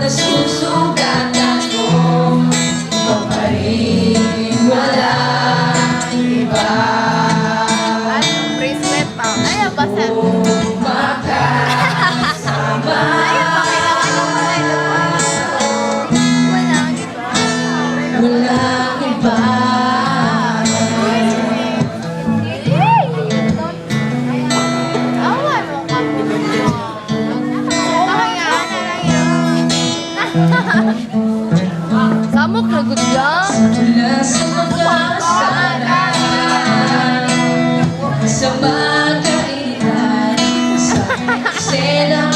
nasusugatan ko, ikaw pa rin, walang iba. Ano? Bracelet pa. Ayaw ba, sir? Makasama. Ayaw ba, kailangan ng mga ito pa. Walang iba. Walang iba. Awan mo ka po. Pakayaan na lang yun. Samok na good lang. Mula sa pagkasala, sa magkailan, sa eksena